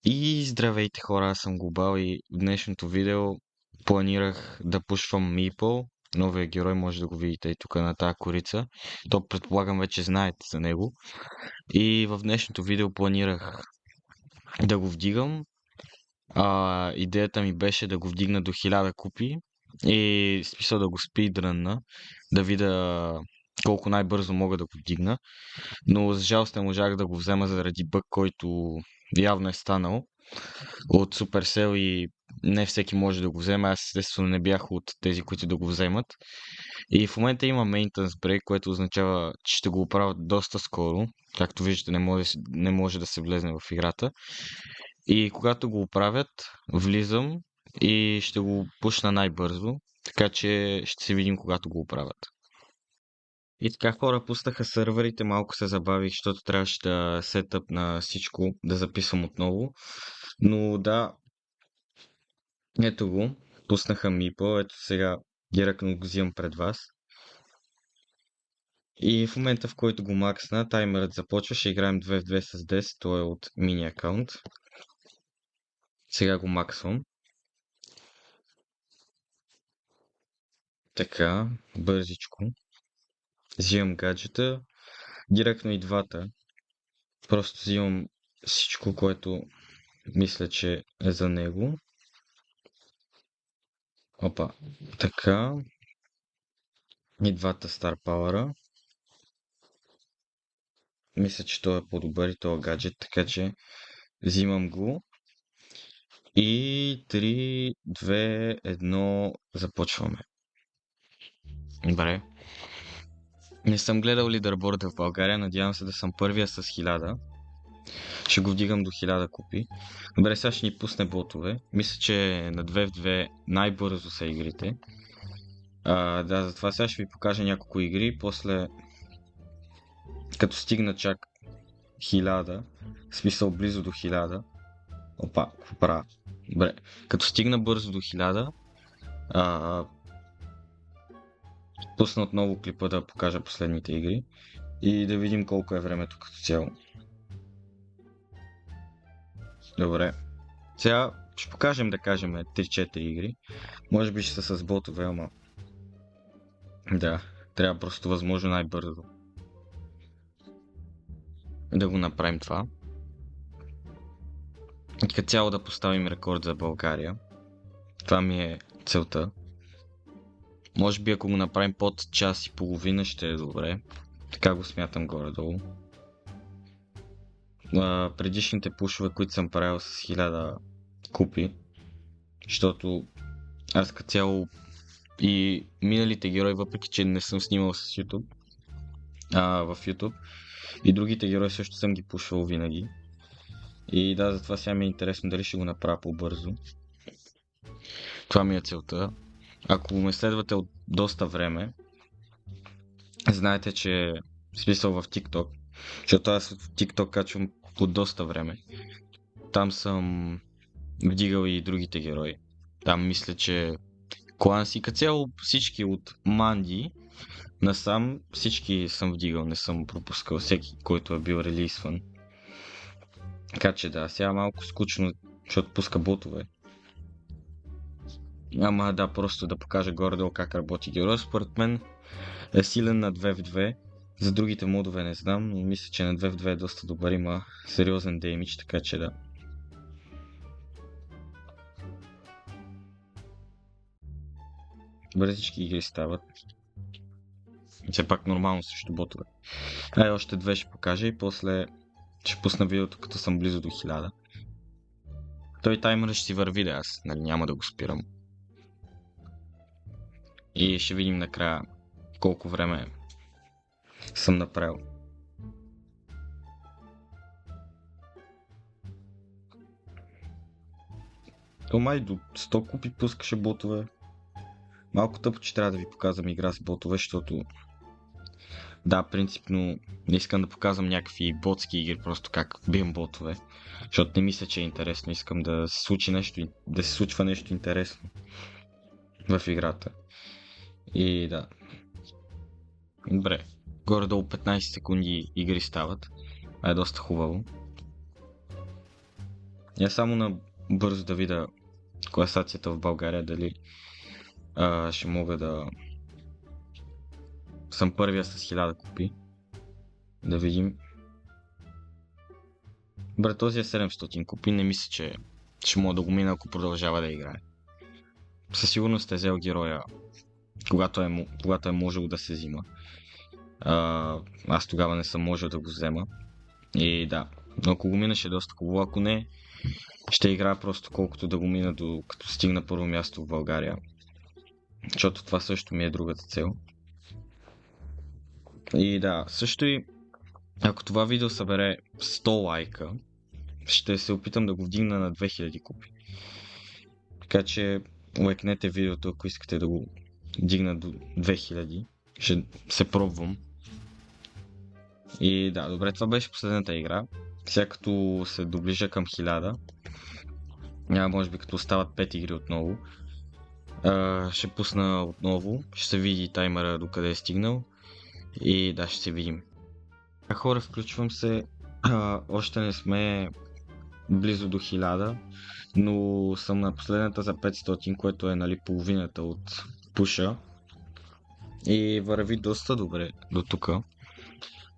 И здравейте хора, аз съм Глобал и в днешното видео планирах да пушвам Meeple, новия герой, може да го видите и тук на тази корица. То предполагам вече знаете за него. И в днешното видео планирах да го вдигам. Идеята ми беше да го вдигна до 1000 купи и смисъл да го спидрънна, да видя колко най-бързо мога да го вдигна. Но за жалост не можах да го взема заради бъг, който явно е станал от Supercell и не всеки може да го вземе. Аз естествено не бях от тези, които да го вземат. И в момента има maintenance break, което означава, че ще го оправят доста скоро. Както виждате, не може да се влезне в играта. И когато го оправят, влизам и ще го пушна най-бързо. Така че ще се видим, когато го оправят. И така хора, пуснаха сървърите, малко се забавих, защото трябваше да сетъп на всичко, да записвам отново. Но да, ето го, пуснаха Meeple, ето сега директно го взимам пред вас. И в момента, в който го максна, таймерът започва, ще играем 2 в 2 с 10, той е от мини аккаунт. Сега го максвам. Така, бързичко. Взимам гаджета, директно и двата. Просто взимам всичко, което мисля, че е за него. Опа, така. И двата Star Power. Мисля, че той е по-добър и този гаджет, така че взимам го. И 3, 2, 1, започваме. Добре. Не съм гледал лидерборда в България, надявам се да съм първия с 1000. Ще го вдигам до 1000 купи. Добре, сега ще ни пусне ботове. Мисля, че на 2 в 2 най-бързо са игрите. Да, затова сега ще ви покажа няколко игри. После, като стигна чак 1000, в смисъл близо до 1000. Опа, какво правя? Добре, като стигна бързо до 1000, пусна отново клипа да покажа последните игри и да видим колко е времето като цяло. Добре, сега ще покажем, да кажем, 3-4 игри. Може би ще са с ботове, ама да, трябва просто възможно най-бързо да го направим това. И като цяло да поставим рекорд за България. Това ми е целта. Може би ако го направим под час и половина ще е добре. Така го смятам горе-долу. Предишните пушове, които съм правил с 1000 купи, защото аз като цяло и миналите герои, въпреки че не съм снимал с YouTube, в YouTube, и другите герои също съм ги пушвал винаги. И да, затова сега ми е интересно дали ще го направя по-бързо. Това ми е целта. Ако ме следвате от доста време, знаете, че в смисъл в TikTok, защото аз в TikTok качвам от доста време. Там съм вдигал и другите герои. Там мисля, че кланси, като цяло всички от Манди насам, всички съм вдигал, не съм пропускал всеки, който е бил релизван. Така че да, сега малко скучно, защото пуска ботове. Ама да, просто да покажа горе-долу как работи герой. Според мен е силен на 2 в 2. За другите модове не знам, но мисля, че на 2 в 2 е доста добър, има сериозен деймидж, така че да. Бързички игри стават. Все пак нормално срещу ботове. Още две ще покажа и после ще пусна видеото, като съм близо до 1000. Той таймер ще си върви, да, аз няма да го спирам. И ще видим накрая колко време съм направил. То май до 100 купи пускаше ботове. Малко тъпо, че трябва да ви показвам игра с ботове, защото да, принципно не искам да показвам някакви ботски игри, просто как бием ботове. Защото не мисля, че е интересно, искам да се случи нещо, да се случва нещо интересно в играта. И да. Добре. Горе-долу 15 секунди игри стават. Е доста хубаво. Я само на бързо да видя класацията в България, дали ще мога да съм първия с 1000 копи. Да видим. Бре, този е 700 копи, не мисля, че ще мога да го мина, ако продължава да играе. Със сигурност е взел героя, когато е можело да се взима. Аз тогава не съм можел да го взема. И да, но ако го мина ще е доста хубаво, ако не, ще играя просто колкото да го мина, като стигна първо място в България. Защото това също ми е другата цел. И да, също и ако това видео събере 100 лайка, ще се опитам да го вдигна на 2000 купи. Така че лайкнете видеото, ако искате да го дигна до 2000. Ще се пробвам. И да, добре, това беше последната игра. Сега като се доближа към 1000, може би като остават 5 игри отново, ще пусна отново, ще се види таймера докъде е стигнал и да, ще се видим. Хора, включвам се, още не сме близо до 1000, но съм на последната за 500, което е, нали, половината от пуша и върви доста добре до тук.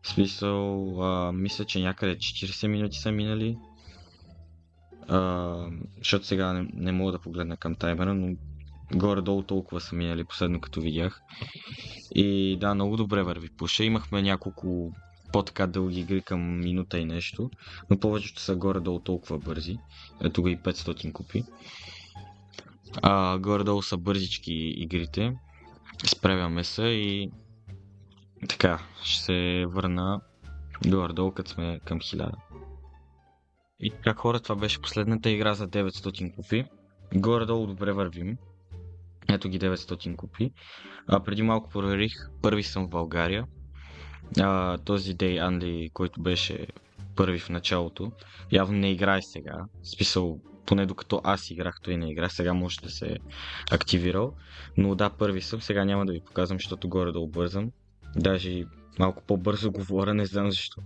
В смисъл, мисля, че някъде 40 минути са минали, защото сега не мога да погледна към таймера, но горе-долу толкова са минали последно като видях. И да, много добре върви пуша. Имахме няколко по-така дълги игри към минута и нещо, но повечето са горе-долу толкова бързи. Ето го и 500 купи. Горе-долу са бързички игрите. Справяме се и така, ще се върна горе-долу, като сме към 1000. И така, хора, това беше последната игра за 900 купи. Горе-долу добре вървим. Ето ги 900 купи. Преди малко проверих, първи съм в България. Този Day Andy, който беше първи в началото, явно не играе сега. В смисъл, поне докато аз играх, той не игра. Сега може да се е активирал. Но да, първи съм. Сега няма да ви показвам, защото горе-долу бързам. Даже малко по-бързо говоря, не знам защо.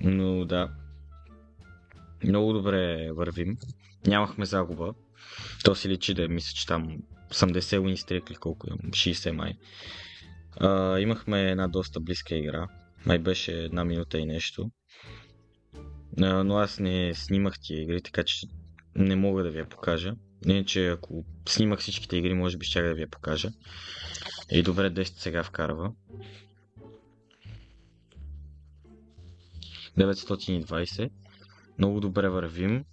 Но да. Много добре вървим. Нямахме загуба. То си личи да мисля, че там 80 win streak или колко имам, 60 май. Имахме една доста близка игра. Май беше 1 минута и нещо. Но аз не снимах тия игри, така че не мога да ви я покажа. Иначе ако снимах всичките игри, може би щях да ви я покажа. И добре, 10 сега вкарва. 920. Много добре вървим.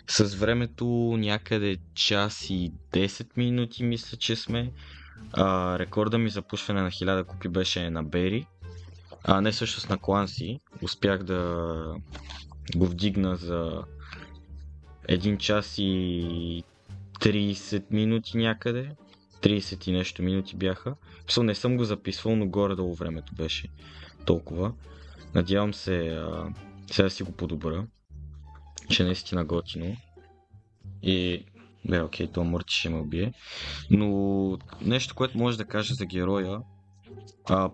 С времето някъде час и 10 минути мисля, че сме. Рекорда ми за пушване на 1000 купи беше на Бери. Не всъщност на Кланси. Успях да го вдигна за 1 час и 30 минути някъде. 30 и нещо минути бяха. Не съм го записвал, но горе-долу времето беше толкова. Надявам се сега си го подобра, че наистина готино. И окей, то Мърти ще ме убие. Но нещо, което може да кажа за героя.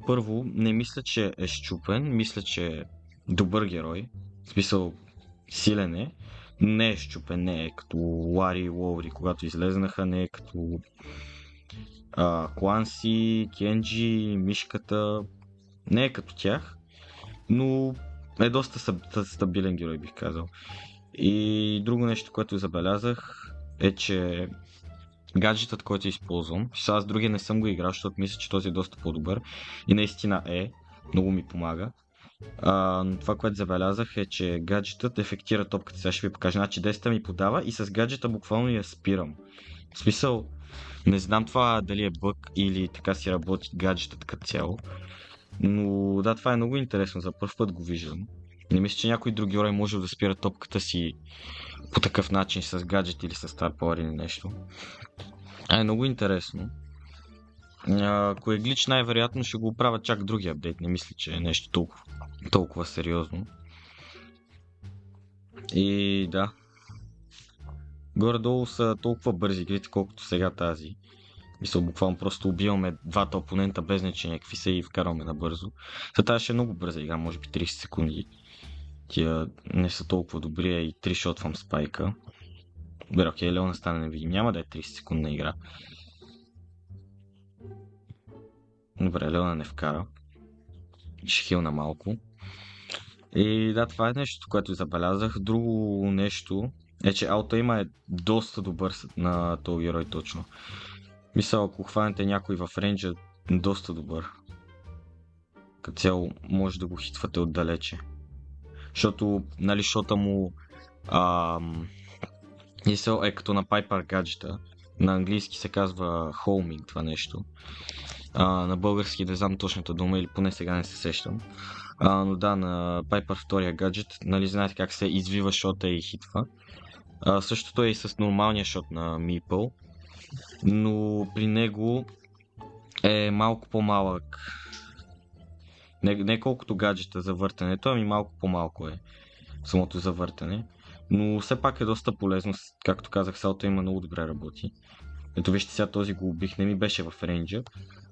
Първо, не мисля, че е счупен. Мисля, че е добър герой. В смисъл, силен е. Не е счупен, не е като Лари и Лоури, когато излезнаха. Не е като Кланси, Кенджи, Мишката. Не е като тях. Но е доста стабилен герой, бих казал. И друго нещо, което забелязах, е, че гаджетът, който използвам, аз другия не съм го играл, защото мисля, че този е доста по-добър и наистина много ми помага. Но това, което забелязах, е, че гаджетът ефектира топката. Сега ще ви покажа. Значи 10 ми подава и с гаджета буквално я спирам. В смисъл, не знам това дали е бъг или така си работи гаджетът като цяло. Но да, това е много интересно, за първ път го виждам. Не мисля, че някой друг герой може да спира топката си по такъв начин с гаджет или с Star Power или нещо. Е много интересно. Ако е глич, най-вероятно ще го оправя чак другия апдейт. Не мисля, че е нещо толкова сериозно. И да. Горе-долу са толкова бързи игрите, колкото сега тази. Мисля, буквално просто убиваме двата опонента без значение какви са и вкарваме набързо. За тази ще е много бърза игра, може би 30 секунди. тия не са толкова добри, а и тришотвам спайка. Добре, окей, Леона стане невидим. Няма да е 30 секундна игра. Добре, Леона не вкара. Ще хилна малко. И да, това е нещо, което забелязах. Друго нещо е, че Аутоима е доста добър на този герой точно. Мисля, ако хванете някой в рейнджа, доста добър. Като цяло може да го хитвате отдалече. Защото, нали, шота му е като на Piper гаджета. На английски се казва homing това нещо. На български не знам точната дума или поне сега не се сещам. Но да, на Piper втория гаджет, нали знаете как се извива шота и хитва. Същото е и с нормалния шот на Meeple, но при него е малко по-малък. Не колкото гаджета за въртането, ами малко по-малко е самото завъртане. Но все пак е доста полезно, както казах, салто има много добре работи. Ето вижте, сега този го убих, не ми беше в рейнджа,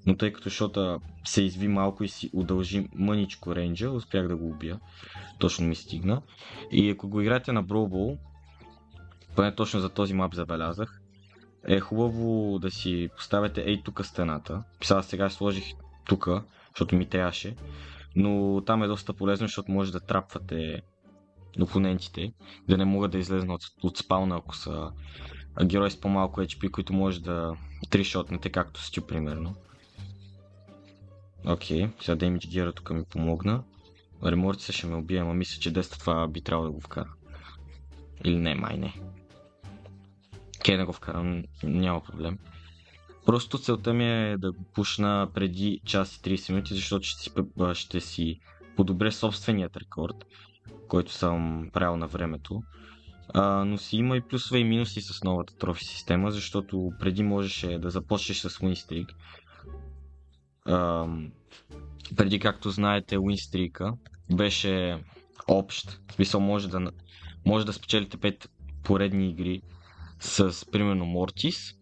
но тъй като шота се изви малко и си удължи мъничко рейнджа, успях да го убия. Точно ми стигна. И ако го играете на Brawl Ball, поне точно за този мап забелязах, е хубаво да си поставяте ей тука стената. Сега сложих тука, защото ми трябваше, но там е доста полезно, защото може да трапвате опонентите, да не могат да излезнат от спауна, ако са герои с по-малко HP, които може да тришотнете, както Стю, примерно. Окей, сега Damage Gear тук ми помогна. Ремортиса ще ме убие, ама мисля, че 10 това би трябвало да го вкара. Или не, май не. Окей, да го вкарам, няма проблем. Просто целта ми е да го пушна преди час и 30 минути, защото ще си подобря собственият рекорд, който съм правил на времето. Но си има и плюсове и минуси с новата трофи система, защото преди можеше да започнеш с Win Streak. Преди, както знаете, Win Streak беше общ. В смисъл може да спечелите 5 поредни игри с примерно Mortis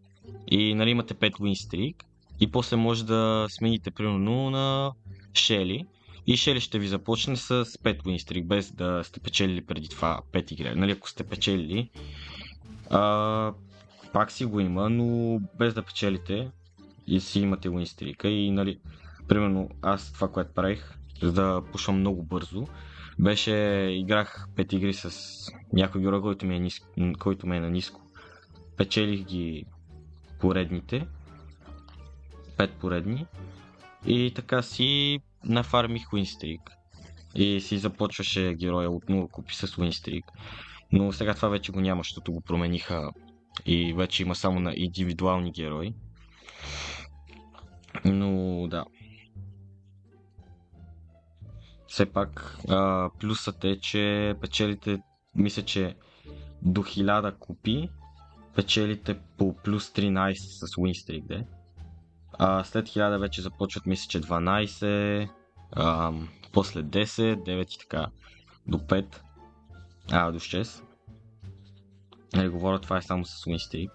и нали имате 5 Win Streak и после може да смените примерно на Shelly. И Shelly ще ви започне с 5 Win Streak, без да сте печелили преди това 5 игри. Нали, ако сте печелили, пак си го има, но без да печелите и си имате Win Streak. И нали, примерно аз това, което правих, за да пушвам много бързо, беше играх 5 игри с някой герой, който ме е на ниско. Печелих ги поредните, 5 поредни и така си нафармих Win Streak и си започваше героя от 0 купи с Win Streak. Но сега това вече го няма, защото го промениха и вече има само на индивидуални герои. Но да. Все пак плюсът е, че печелите, мисля, че до 1000 купи печелите по плюс 13 с Win Streak, де. След 1000 вече започват, мисля, че 12, после 10, 9 и така до 5, до 6. Нали, говоря, това е само с Win Streak.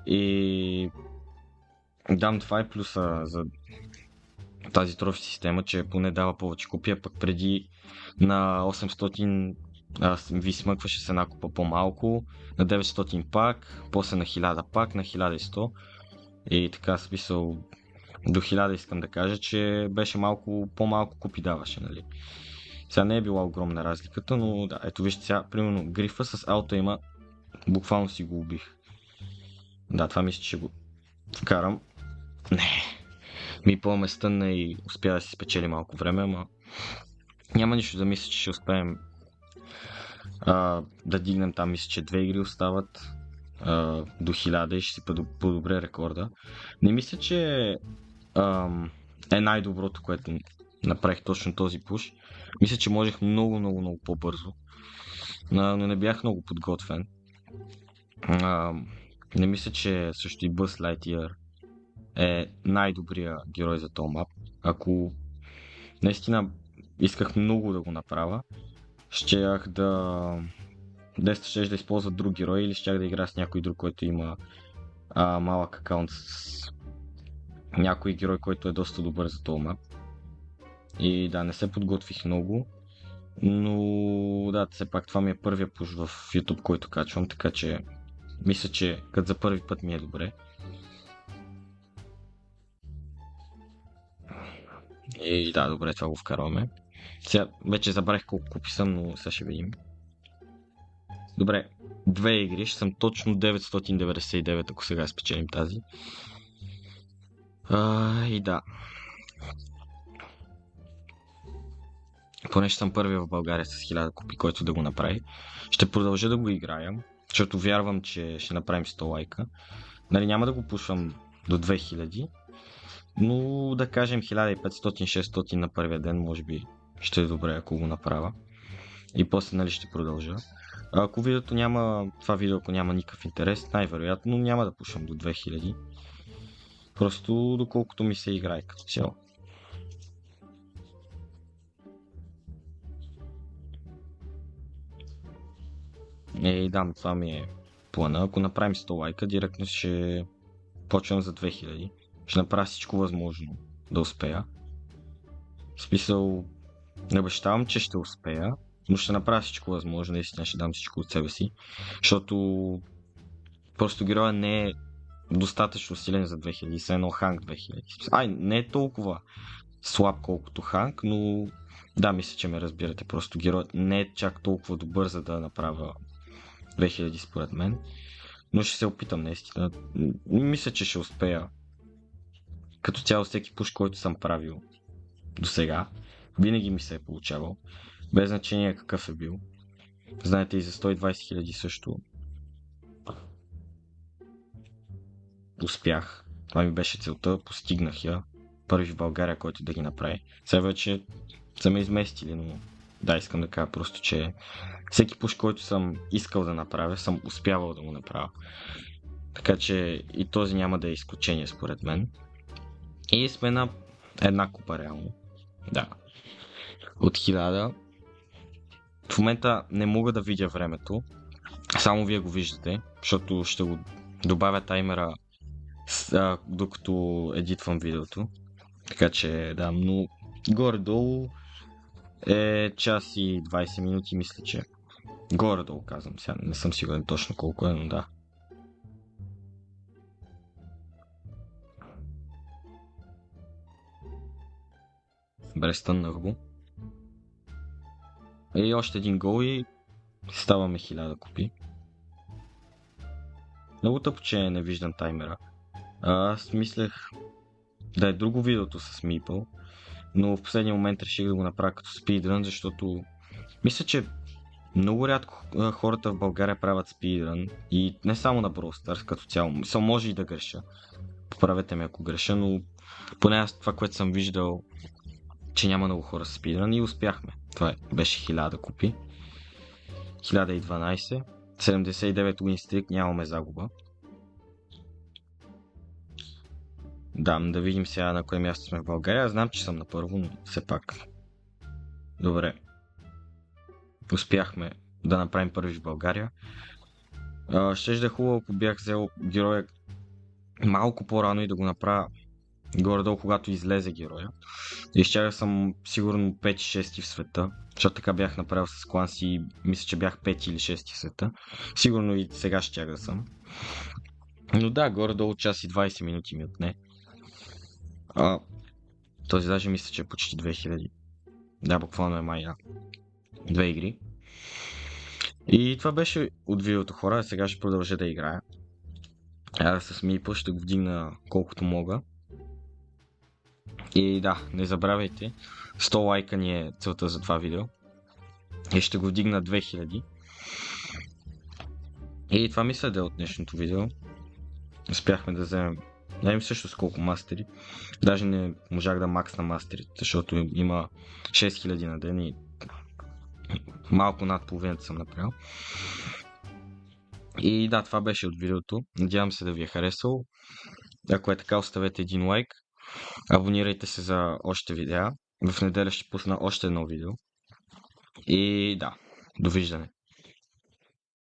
И дам, това е плюса за тази трофи система, че поне дава повече копия, пък преди на 800 ви смъкваше с една купа по-малко, на 900 пак, после на 1000 пак, на 1100 и така смисъл до 1000 искам да кажа, че беше по-малко купи даваше, нали. Сега не е била огромна разликата, но да, ето вижте сега, примерно грифа с ауто има, буквално си го убих. Да, това мисля, че ще го вкарам. Не, ми по-ме стънна и успя да си спечели малко време, ама няма нищо да мисля, че ще успеем да дигнем там, мисля, че 2 игри остават до 1000 и ще си подобря рекорда. Не мисля, че е най-доброто, което направих точно този пуш. Мисля, че можех много по-бързо, но не бях много подготвен. Не мисля, че също и Buzz Lightyear е най-добрия герой за този мап. Ако наистина исках много да го направя, щях да използва друг герой или щях да игра с някой друг, който има малък акаунт с някой герой, който е доста добър за този мап. И да, не се подготвих много. Но да, все пак това ми е първия пуш в YouTube, който качвам, така че мисля, че като за първи път ми е добре. И да, добре, това го вкарваме. Сега вече забравих колко купи съм, но сега ще видим. Добре, две игри, ще съм точно 999, ако сега спечелим тази. И да. Поне ще съм първи в България с 1000 купи, който да го направи. Ще продължа да го играя, защото вярвам, че ще направим 100 лайка. Нали, няма да го пушвам до 2000, но да кажем 1500-600 на първия ден, може би ще е добре, ако го направя. И после, нали, ще продължа. Ако видеото няма, това видео, ако няма никакъв интерес, най-вероятно няма да пушвам до 2000. Просто доколкото ми се играе като цяло. И да, това ми е плана. Ако направим 100 лайка, директно ще почвам за 2000. Ще направя всичко възможно да успея. В смисъл, не обещавам, че ще успея, но ще направя всичко възможно, наистина ще дам всичко от себе си. Защото просто героя не е достатъчно силен за 2000, са едно Ханк 2000. Ай, не е толкова слаб колкото Ханк, но да, мисля, че ме разбирате. Просто героят не е чак толкова добър, за да направя 2000 според мен. Но ще се опитам наистина. Мисля, че ще успея. Като цяло всеки пуш, който съм правил до сега, винаги ми се е получавал. Без значение какъв е бил. Знаете, и за 120 000 също успях. Това ми беше целта, постигнах я. Първи в България, който да ги направи. Сега вече са ме изместили, но да, искам да кажа просто, че всеки пуш, който съм искал да направя, съм успявал да го направя. Така че и този няма да е изключение според мен. И сме на една купа реално. Да. От 1000. В момента не мога да видя времето. Само вие го виждате, защото ще го добавя таймера докато едитвам видеото. Така че да, но горе-долу е час и 20 минути, мисля, че горе-долу казвам, сега не съм сигурен точно колко е, но да. Добре, стъннах го. И още един гол и ставаме 1000 купи. Много тъпо, че не виждам таймера. Аз мислех да е друго видеото с Meeple, но в последния момент реших да го направя като спидрън, защото мисля, че много рядко хората в България правят спидрън и не само на Brawl Stars като цяло. Мисля, може и да греша. Поправете ме ако греша, но поне аз това, което съм виждал, че няма много хора с спидрън и успяхме. Това беше 1000 купи. 1012. 79 уинстрик, нямаме загуба. Да видим сега на кое място сме в България. Аз знам, че съм на първо, но все пак. Добре. Успяхме да направим първи в България. Щеше да е хубаво, ако бях взел героя малко по-рано и да го направя горе-долу, когато излезе героя. И щях съм сигурно 5-6 в света, защото така бях направил с кланси и мисля, че бях 5 или 6 в света. Сигурно и сега щях да съм. Но да, горе-долу час и 20 минути ми отне. Този даже мисля, че е почти 2000. Да, буквално е май на 2 игри. И това беше от видеото, хора. Сега ще продължа да играя. С Meeple ще го вдигна колкото мога. И да, не забравяйте, 100 лайка ни е целта за това видео. И ще го вдигна 2000. И това мисля да е от днешното видео. Успяхме да вземем, не им също с колко мастери. Даже не можах да максна мастерите, защото има 6000 на ден и малко над половината съм направил. И да, това беше от видеото. Надявам се да ви е харесало. Ако е така, оставете един лайк. Абонирайте се за още видеа. В неделя ще пусна още едно видео. И да, довиждане.